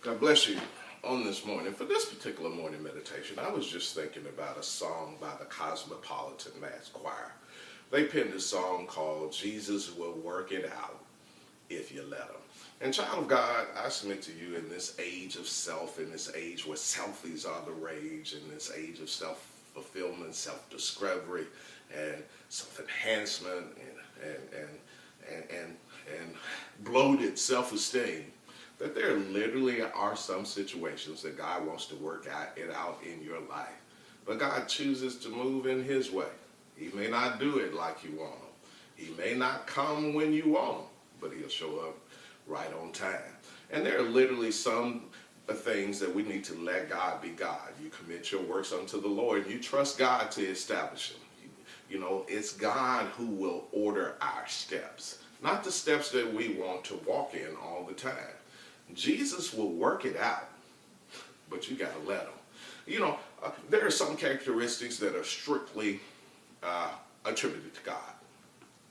God bless you. On this morning, for this particular morning meditation, I was just thinking about a song by the Cosmopolitan Mass Choir. They penned a song called Jesus Will Work It Out If You Let Him. And child of God, I submit to you, in this age of self, in this age where selfies are the rage, in this age of self-fulfillment, self-discovery, and self-enhancement, and bloated self-esteem, that there literally are some situations that God wants to work it out in your life. But God chooses to move in his way. He may not do it like you want him. He may not come when you want him, but he'll show up right on time. And there are literally some things that we need to let God be God. You commit your works unto the Lord. You trust God to establish them. You know, it's God who will order our steps, not the steps that we want to walk in all the time. Jesus will work it out, but you got to let him. You know, there are some characteristics that are strictly attributed to God.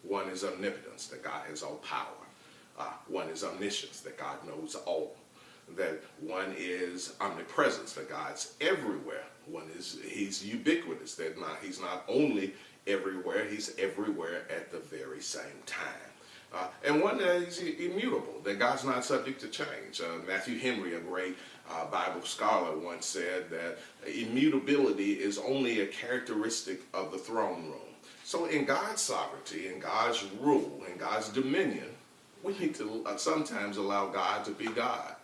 One is omnipotence, that God has all power. One is omniscience, that God knows all. That one is omnipresence, that God's everywhere. One is he's ubiquitous, that he's not only everywhere, he's everywhere at the very same time. And one that is immutable, that God's not subject to change. Matthew Henry, a great Bible scholar, once said that immutability is only a characteristic of the throne room. So in God's sovereignty, in God's rule, in God's dominion, we need to sometimes allow God to be God.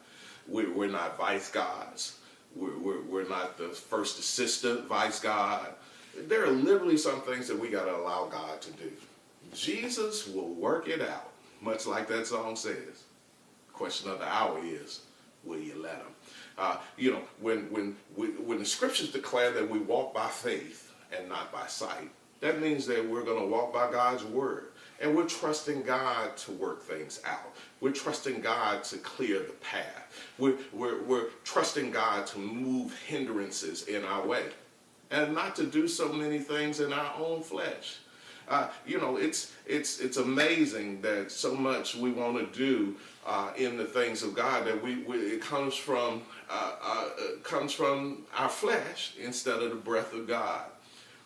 We're not vice gods. We're not the first assistant vice God. There are literally some things that we got to allow God to do. Jesus will work it out, much like that song says. The question of the hour is, will you let him? You know, when the scriptures declare that we walk by faith and not by sight, that means that we're going to walk by God's word. And we're trusting God to work things out. We're trusting God to clear the path. We're trusting God to move hindrances in our way, and not to do so many things in our own flesh. You know, it's amazing that so much we want to do in the things of God that it comes from our flesh instead of the breath of God.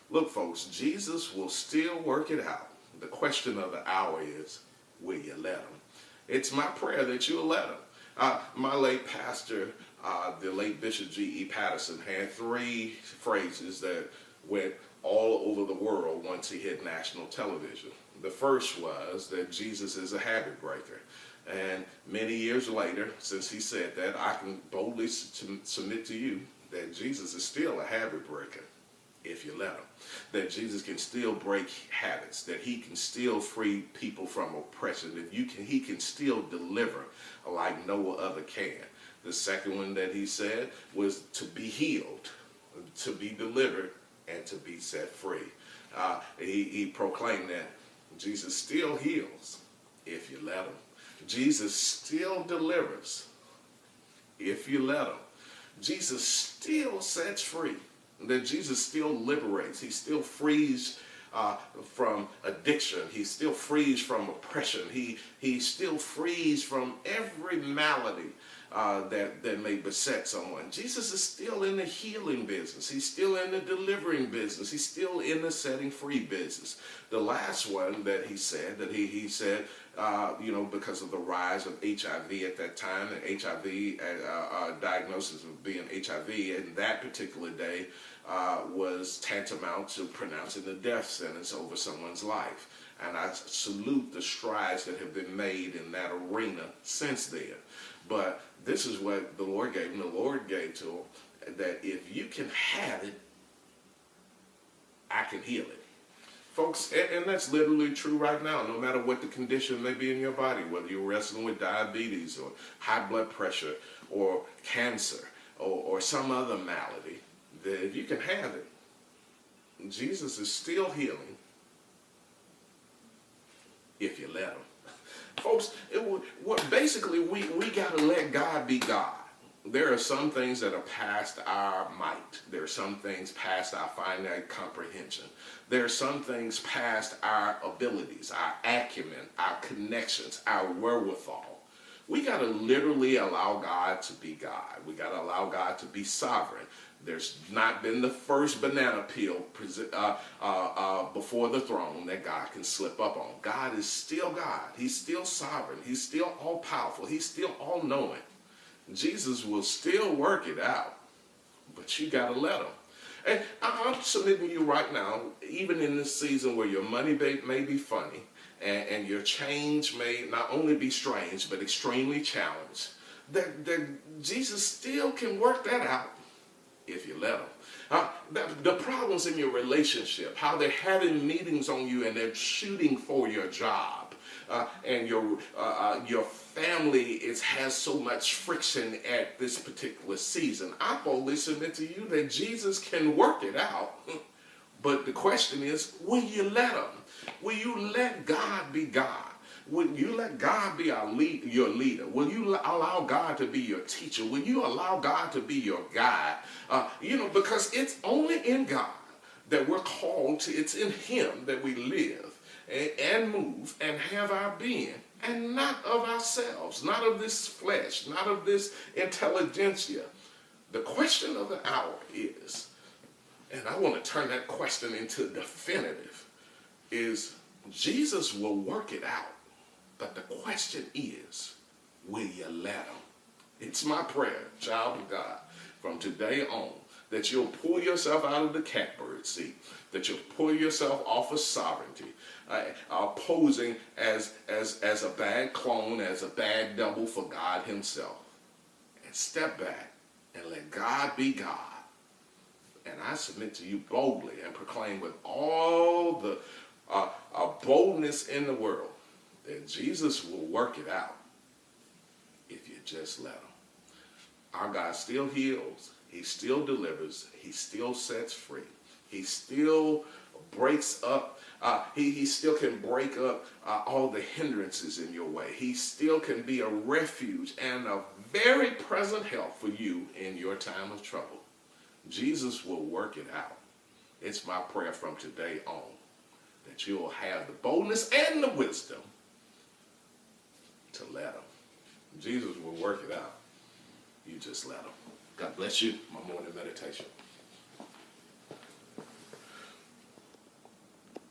Look, folks, Jesus will still work it out. The question of the hour is, will you let him? It's my prayer that you'll let him. My late pastor, the late Bishop G.E. Patterson, had three phrases that went all over the world once he hit national television. The first was that Jesus is a habit breaker. And many years later, since he said that, I can boldly submit to you that Jesus is still a habit breaker if you let him. That Jesus can still break habits, that he can still free people from oppression, that he can still deliver like no other can. The second one that he said was to be healed, to be delivered, and to be set free. He proclaimed that Jesus still heals if you let him. Jesus still delivers if you let him. Jesus still sets free. That Jesus still liberates. He still frees from addiction. He still frees from oppression. He still frees from every malady that may beset someone. Jesus is still in the healing business. He's still in the delivering business. He's still in the setting free business. The last one that he said, you know, because of the rise of HIV at that time, and HIV diagnosis of being HIV in that particular day was tantamount to pronouncing the death sentence over someone's life. And I salute the strides that have been made in that arena since then. But this is what the Lord gave him. The Lord gave to him that if you can have it, I can heal it. Folks, and that's literally true right now, no matter what the condition may be in your body, whether you're wrestling with diabetes or high blood pressure or cancer or some other malady, that if you can have it, Jesus is still healing if you let him. Folks, basically we got to let God be God. There are some things that are past our might. There are some things past our finite comprehension. There are some things past our abilities, our acumen, our connections, our wherewithal. We got to literally allow God to be God. We got to allow God to be sovereign. There's not been the first banana peel before the throne that God can slip up on. God is still God. He's still sovereign. He's still all-powerful. He's still all-knowing. Jesus will still work it out, but you got to let him. And I'm submitting to you right now, even in this season where your money may be funny, and your change may not only be strange, but extremely challenged, that Jesus still can work that out if you let him. The problems in your relationship, how they're having meetings on you and they're shooting for your job, and your family has so much friction at this particular season. I boldly submit to you that Jesus can work it out. But the question is, will you let him? Will you let God be God? Will you let God be your leader? Will you allow God to be your teacher? Will you allow God to be your guide? Because it's only in God that we're called to. It's in him that we live and move and have our being, and not of ourselves, not of this flesh, not of this intelligentsia. The question of the hour is, and I want to turn that question into definitive, is Jesus will work it out. But the question is, will you let him? It's my prayer, child of God, from today on, that you'll pull yourself out of the catbird seat, that you'll pull yourself off of sovereignty, posing as a bad clone, as a bad double for God himself, and step back and let God be God. And I submit to you boldly and proclaim with all the boldness in the world that Jesus will work it out if you just let him. Our God still heals. He still delivers. He still sets free. He still breaks up. He still can break up all the hindrances in your way. He still can be a refuge and a very present help for you in your time of trouble. Jesus will work it out. It's my prayer from today on that you'll have the boldness and the wisdom to let him. Jesus will work it out. You just let him. God bless you. My morning meditation.